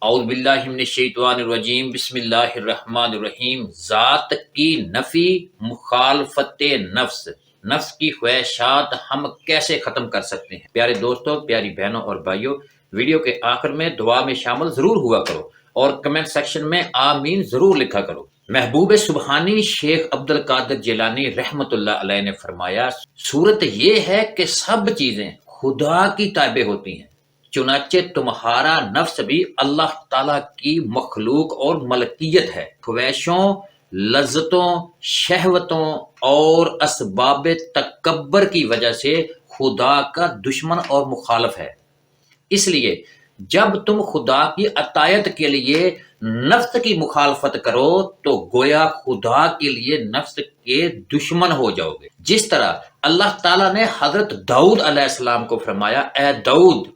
اعوذ باللہ من الشیطان الرجیم، بسم اللہ الرحمن الرحیم۔ ذات کی نفی، مخالفت نفس، نفس کی خواہشات ہم کیسے ختم کر سکتے ہیں؟ پیارے دوستوں، پیاری بہنوں اور بھائیوں، ویڈیو کے آخر میں دعا میں شامل ضرور ہوا کرو اور کمنٹ سیکشن میں آمین ضرور لکھا کرو۔ محبوب سبحانی شیخ عبد القادر جیلانی رحمت اللہ علیہ نے فرمایا، صورت یہ ہے کہ سب چیزیں خدا کی تابع ہوتی ہیں، چنانچہ تمہارا نفس بھی اللہ تعالیٰ کی مخلوق اور ملکیت ہے۔ خواہشوں، لذتوں، شہوتوں اور اسباب تکبر کی وجہ سے خدا کا دشمن اور مخالف ہے۔ اس لیے جب تم خدا کی اطاعت کے لیے نفس کی مخالفت کرو تو گویا خدا کے لیے نفس کے دشمن ہو جاؤ گے۔ جس طرح اللہ تعالیٰ نے حضرت داؤد علیہ السلام کو فرمایا، اے داؤد،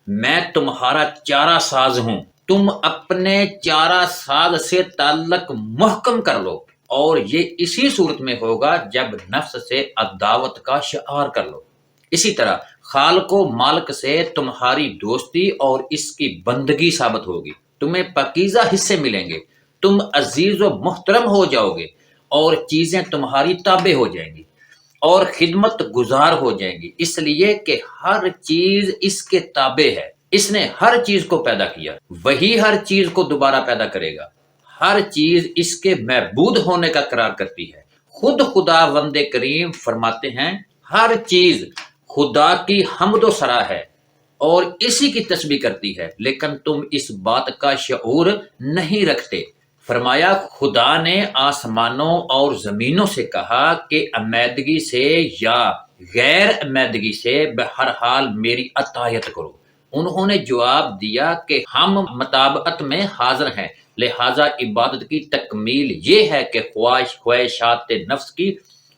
میں تمہارا چارہ ساز ہوں، تم اپنے چارہ ساز سے تعلق محکم کر لو، اور یہ اسی صورت میں ہوگا جب نفس سے عداوت کا شعار کر لو۔ اسی طرح خالق و مالک سے تمہاری دوستی اور اس کی بندگی ثابت ہوگی، تمہیں پاکیزہ حصے ملیں گے، تم عزیز و محترم ہو جاؤ گے اور چیزیں تمہاری تابع ہو جائیں گی اور خدمت گزار ہو جائیں گی، اس لیے کہ ہر چیز اس کے تابع ہے۔ اس نے ہر چیز کو پیدا کیا، وہی ہر چیز کو دوبارہ پیدا کرے گا۔ ہر چیز اس کے معبود ہونے کا قرار کرتی ہے۔ خود خدا وند کریم فرماتے ہیں، ہر چیز خدا کی حمد و ثنا ہے اور اسی کی تسبیح کرتی ہے، لیکن تم اس بات کا شعور نہیں رکھتے۔ فرمایا، خدا نے آسمانوں اور زمینوں سے کہا کہ عمیدگی سے یا غیر عمیدگی سے بہرحال میری اطاعت کرو۔ انہوں نے جواب دیا کہ ہم مطابقت میں حاضر ہیں، لہذا عبادت کی تکمیل یہ ہے کہ خواہشات نفس کی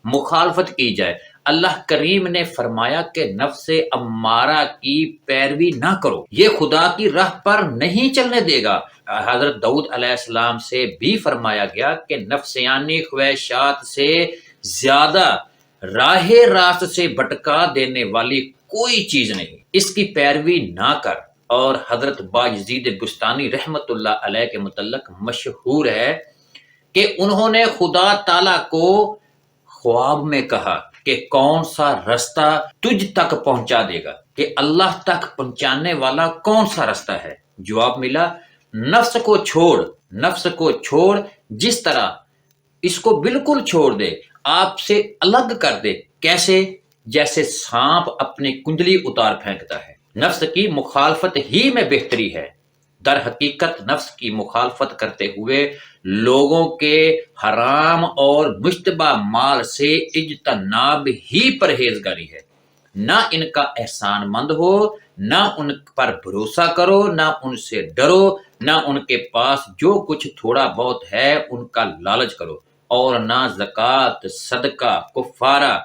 مخالفت کی جائے۔ اللہ کریم نے فرمایا کہ نفس امارہ کی پیروی نہ کرو، یہ خدا کی راہ پر نہیں چلنے دے گا۔ حضرت داؤد علیہ السلام سے بھی فرمایا گیا کہ نفسیانی خواہشات سے زیادہ راہ راست سے بھٹکا دینے والی کوئی چیز نہیں، اس کی پیروی نہ کر۔ اور حضرت باجزید بستانی رحمت اللہ علیہ کے متعلق مشہور ہے کہ انہوں نے خدا تعالیٰ کو خواب میں کہا کہ کون سا رستہ تجھ تک پہنچا دے گا، کہ اللہ تک پہنچانے والا کون سا رستہ ہے؟ جواب ملا، نفس کو چھوڑ، نفس کو چھوڑ، جس طرح اس کو بالکل چھوڑ دے، آپ سے الگ کر دے۔ کیسے؟ جیسے سانپ اپنی کنڈلی اتار پھینکتا ہے۔ نفس کی مخالفت ہی میں بہتری ہے۔ در حقیقت نفس کی مخالفت کرتے ہوئے لوگوں کے حرام اور مشتبہ مال سے اجتناب ہی پرہیزگاری ہے۔ نہ ان کا احسان مند ہو، نہ ان پر بھروسہ کرو، نہ ان سے ڈرو، نہ ان کے پاس جو کچھ تھوڑا بہت ہے ان کا لالچ کرو، اور نہ زکوٰۃ، صدقہ، کفارہ،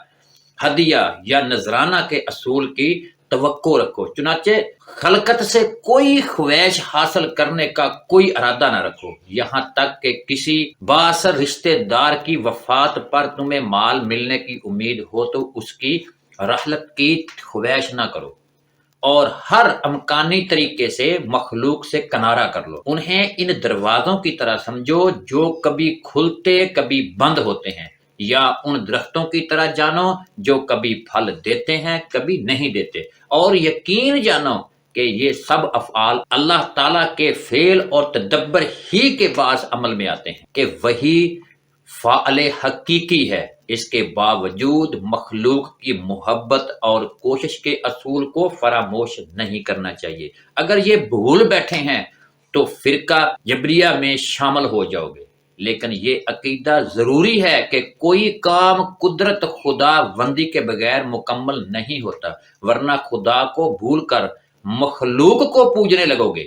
ہدیہ یا نذرانہ کے اصول کی توقع رکھو۔ چنانچہ خلقت سے کوئی خواہش حاصل کرنے کا کوئی ارادہ نہ رکھو، یہاں تک کہ کسی بااثر رشتہ دار کی وفات پر تمہیں مال ملنے کی امید ہو تو اس کی رحلت کی خواہش نہ کرو، اور ہر امکانی طریقے سے مخلوق سے کنارہ کر لو۔ انہیں ان دروازوں کی طرح سمجھو جو کبھی کھلتے کبھی بند ہوتے ہیں، یا ان درختوں کی طرح جانو جو کبھی پھل دیتے ہیں کبھی نہیں دیتے، اور یقین جانو کہ یہ سب افعال اللہ تعالیٰ کے فعل اور تدبر ہی کے باعث عمل میں آتے ہیں، کہ وہی فاعل حقیقی ہے۔ اس کے باوجود مخلوق کی محبت اور کوشش کے اصول کو فراموش نہیں کرنا چاہیے۔ اگر یہ بھول بیٹھے ہیں تو فرقہ جبریہ میں شامل ہو جاؤ گے، لیکن یہ عقیدہ ضروری ہے کہ کوئی کام قدرت خدا بندی کے بغیر مکمل نہیں ہوتا، ورنہ خدا کو بھول کر مخلوق کو پوجنے لگو گے۔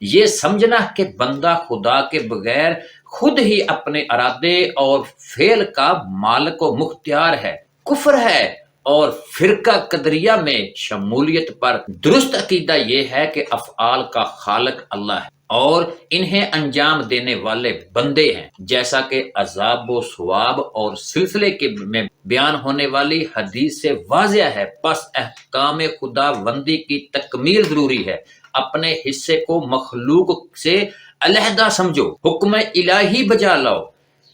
یہ سمجھنا کہ بندہ خدا کے بغیر خود ہی اپنے ارادے اور فعل کا مالک و مختار ہے، کفر ہے۔ اور فرقہ قدریہ میں شمولیت پر درست عقیدہ یہ ہے کہ افعال کا خالق اللہ ہے اور انہیں انجام دینے والے بندے ہیں، جیسا کہ عذاب و ثواب اور سلسلے کے میں بیان ہونے والی حدیث سے واضح ہے۔ پس احکام خدا بندی کی تکمیل ضروری ہے۔ اپنے حصے کو مخلوق سے علیحدہ سمجھو، حکم الہی بجا لاؤ،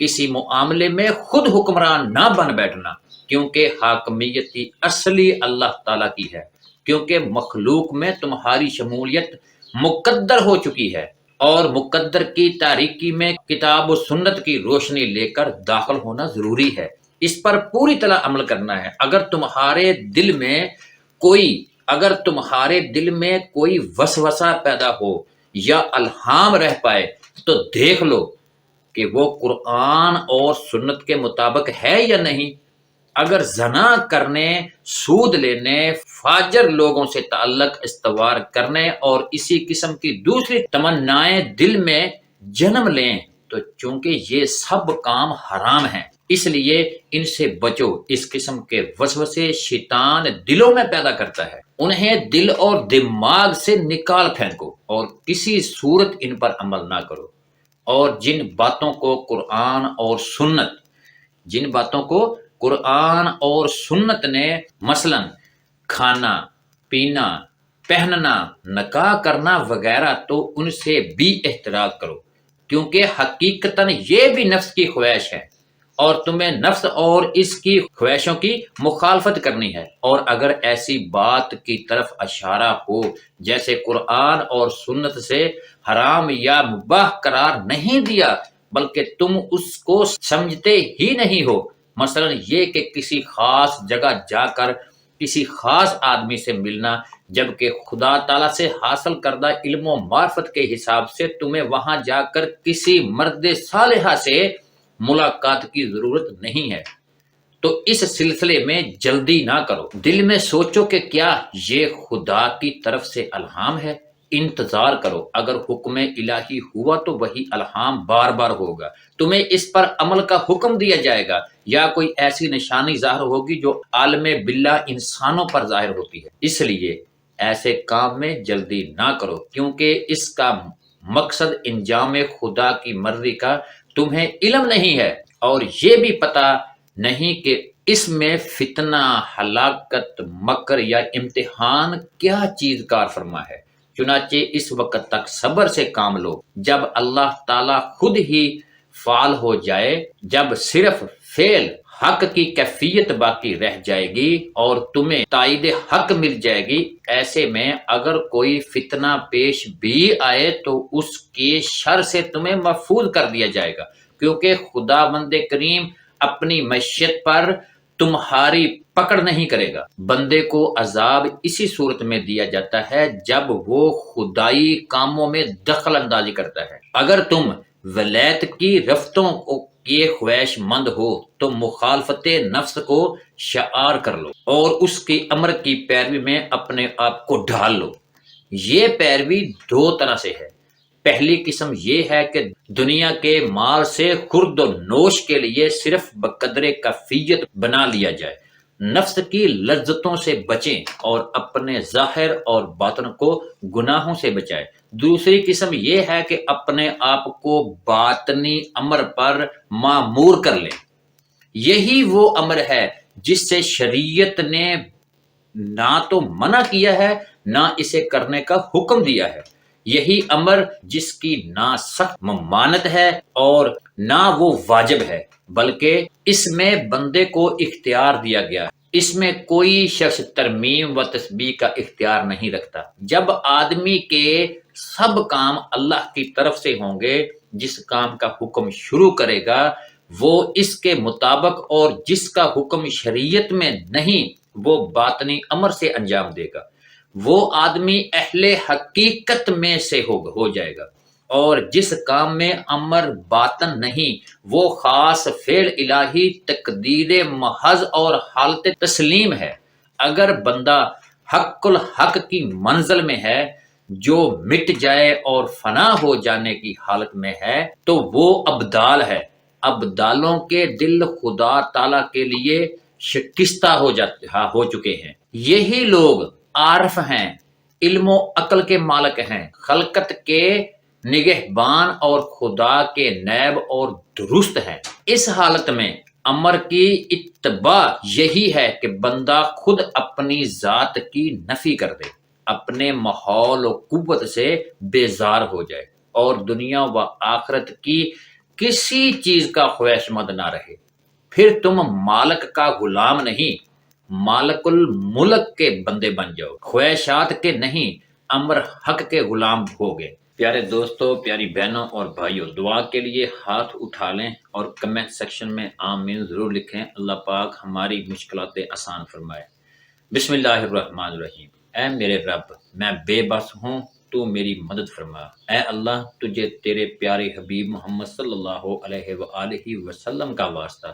کسی معاملے میں خود حکمران نہ بن بیٹھنا، کیونکہ حاکمیت اصلی اللہ تعالیٰ کی ہے، کیونکہ مخلوق میں تمہاری شمولیت مقدر ہو چکی ہے، اور مقدر کی تاریکی میں کتاب و سنت کی روشنی لے کر داخل ہونا ضروری ہے، اس پر پوری طرح عمل کرنا ہے۔ اگر تمہارے دل میں کوئی وسوسہ پیدا ہو یا الہام رہ پائے تو دیکھ لو کہ وہ قرآن اور سنت کے مطابق ہے یا نہیں۔ اگر زنا کرنے، سود لینے، فاجر لوگوں سے تعلق استوار کرنے اور اسی قسم کی دوسری تمنائیں دل میں جنم لیں تو چونکہ یہ سب کام حرام ہیں، اس لیے ان سے بچو۔ اس قسم کے وسوسے شیطان دلوں میں پیدا کرتا ہے، انہیں دل اور دماغ سے نکال پھینکو اور کسی صورت ان پر عمل نہ کرو۔ اور جن باتوں کو قرآن اور سنت نے مثلا کھانا، پینا، پہننا، نکاح کرنا وغیرہ، تو ان سے بھی احتراز کرو، کیونکہ حقیقتاً یہ بھی نفس کی خواہش ہے اور تمہیں نفس اور اس کی خواہشوں کی مخالفت کرنی ہے۔ اور اگر ایسی بات کی طرف اشارہ ہو جیسے قرآن اور سنت سے حرام یا مباح قرار نہیں دیا بلکہ تم اس کو سمجھتے ہی نہیں ہو، مثلا یہ کہ کسی خاص جگہ جا کر کسی خاص آدمی سے ملنا، جبکہ خدا تعالیٰ سے حاصل کردہ علم و معرفت کے حساب سے تمہیں وہاں جا کر کسی مرد صالحہ سے ملاقات کی ضرورت نہیں ہے، تو اس سلسلے میں جلدی نہ کرو۔ دل میں سوچو کہ کیا یہ خدا کی طرف سے الہام ہے، انتظار کرو، اگر حکم الہی ہوا تو وہی الہام بار بار ہوگا، تمہیں اس پر عمل کا حکم دیا جائے گا، یا کوئی ایسی نشانی ظاہر ہوگی جو عالم باللہ انسانوں پر ظاہر ہوتی ہے۔ اس لیے ایسے کام میں جلدی نہ کرو، کیونکہ اس کا مقصد انجام خدا کی مرضی کا تمہیں علم نہیں ہے، اور یہ بھی پتہ نہیں کہ اس میں فتنہ، ہلاکت، مکر یا امتحان کیا چیز کار فرما ہے۔ چنانچہ اس وقت تک صبر سے کام لو جب اللہ تعالیٰ خود ہی فعال ہو جائے، جب صرف فعل حق کی کیفیت باقی رہ جائے گی اور تمہیں تائید حق مل جائے گی۔ ایسے میں اگر کوئی فتنہ پیش بھی آئے تو اس کے شر سے تمہیں محفوظ کر دیا جائے گا، کیونکہ خداوند کریم اپنی معیشت پر تمہاری پکڑ نہیں کرے گا۔ بندے کو عذاب اسی صورت میں دیا جاتا ہے جب وہ خدائی کاموں میں دخل اندازی کرتا ہے۔ اگر تم ولایت کی رفتوں کے خواہش مند ہو تو مخالفت نفس کو شعار کر لو اور اس کی امر کی پیروی میں اپنے آپ کو ڈھال لو۔ یہ پیروی دو طرح سے ہے۔ پہلی قسم یہ ہے کہ دنیا کے مال سے خورد و نوش کے لیے صرف بقدر کفیت بنا لیا جائے، نفس کی لذتوں سے بچیں اور اپنے ظاہر اور باطن کو گناہوں سے بچائے۔ دوسری قسم یہ ہے کہ اپنے آپ کو باطنی امر پر معمور کر لیں۔ یہی وہ امر ہے جس سے شریعت نے نہ تو منع کیا ہے نہ اسے کرنے کا حکم دیا ہے۔ یہی امر جس کی نہ سخت ممانت ہے اور نہ وہ واجب ہے، بلکہ اس میں بندے کو اختیار دیا گیا ہے۔ اس میں کوئی شخص ترمیم و تسبیح کا اختیار نہیں رکھتا۔ جب آدمی کے سب کام اللہ کی طرف سے ہوں گے، جس کام کا حکم شروع کرے گا وہ اس کے مطابق، اور جس کا حکم شریعت میں نہیں وہ باطنی امر سے انجام دے گا، وہ آدمی اہل حقیقت میں سے ہو جائے گا، اور جس کام میں امر باطن نہیں وہ خاص فعل الہی، تقدیر محض اور حالت تسلیم ہے۔ اگر بندہ حق الحق کی منزل میں ہے جو مٹ جائے اور فنا ہو جانے کی حالت میں ہے تو وہ ابدال ہے۔ ابدالوں کے دل خدا تعالیٰ کے لیے شکستہ ہو چکے ہیں۔ یہی لوگ عارف ہیں، علم و عقل کے مالک ہیں، خلقت کے نگہبان اور خدا کے نیب اور درست ہیں۔ اس حالت میں امر کی اتباع یہی ہے کہ بندہ خود اپنی ذات کی نفی کر دے اپنے ماحول و قوت سے بیزار ہو جائے اور دنیا و آخرت کی کسی چیز کا خواہش مند نہ رہے، پھر تم مالک کا غلام نہیں، مالک الملک کے بندے بن جاؤ، خواہشات کے نہیں، امر حق کے غلام ہو گئے۔ پیارے دوستو، پیاری بہنوں اور بھائیوں، دعا کے لیے ہاتھ اٹھا لیں اور کمنٹ سیکشن میں آمین ضرور لکھیں۔ اللہ پاک ہماری مشکلاتیں آسان فرمائے۔ بسم اللہ الرحمن الرحیم۔ اے میرے رب، میں بے بس ہوں، تو میری مدد فرما۔ اے اللہ، تجھے تیرے پیارے حبیب محمد صلی اللہ علیہ وآلہ وسلم کا واسطہ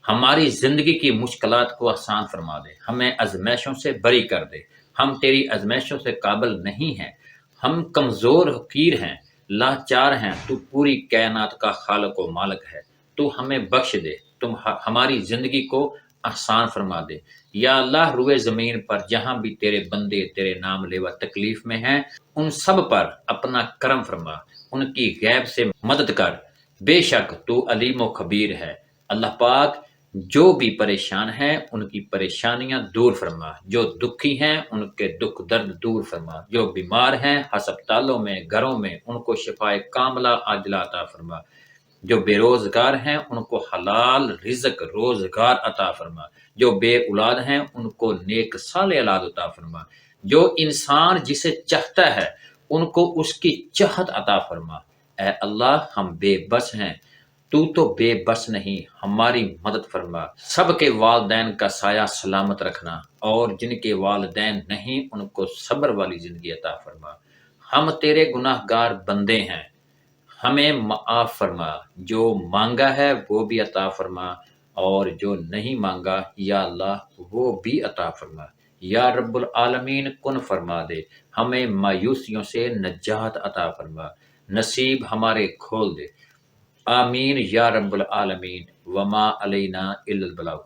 ہماری زندگی کی مشکلات کو آسان فرما دے، ہمیں ازمائشوں سے بری کر دے۔ ہم تیری ازمائشوں سے قابل نہیں ہیں، ہم کمزور حقیر ہیں، لاچار ہیں، تو پوری کائنات کا خالق و مالک ہے۔ تو ہمیں بخش دے، تم ہماری زندگی کو آسان فرما دے۔ یا اللہ، روئے زمین پر جہاں بھی تیرے بندے تیرے نام لیوا تکلیف میں ہیں، ان سب پر اپنا کرم فرما، ان کی غیب سے مدد کر، بے شک تو علیم و خبیر ہے۔ اللہ پاک، جو بھی پریشان ہیں ان کی پریشانیاں دور فرما، جو دکھی ہیں ان کے دکھ درد دور فرما، جو بیمار ہیں ہسپتالوں میں گھروں میں ان کو شفائے کاملہ عاجلہ عطا فرما، جو بے روزگار ہیں ان کو حلال رزق روزگار عطا فرما، جو بے اولاد ہیں ان کو نیک صالح اولاد عطا فرما، جو انسان جسے چاہتا ہے ان کو اس کی چاہت عطا فرما۔ اے اللہ، ہم بے بس ہیں، تو بے بس نہیں، ہماری مدد فرما۔ سب کے والدین کا سایہ سلامت رکھنا، اور جن کے والدین نہیں ان کو صبر والی زندگی عطا فرما۔ ہم تیرے گناہ گار بندے ہیں، ہمیں معاف فرما، جو مانگا ہے وہ بھی عطا فرما، اور جو نہیں مانگا یا اللہ وہ بھی عطا فرما۔ یا رب العالمین، کن فرما دے، ہمیں مایوسیوں سے نجات عطا فرما، نصیب ہمارے کھول دے۔ آمین یا رب العالمین۔ وما علینا الا البلاغ۔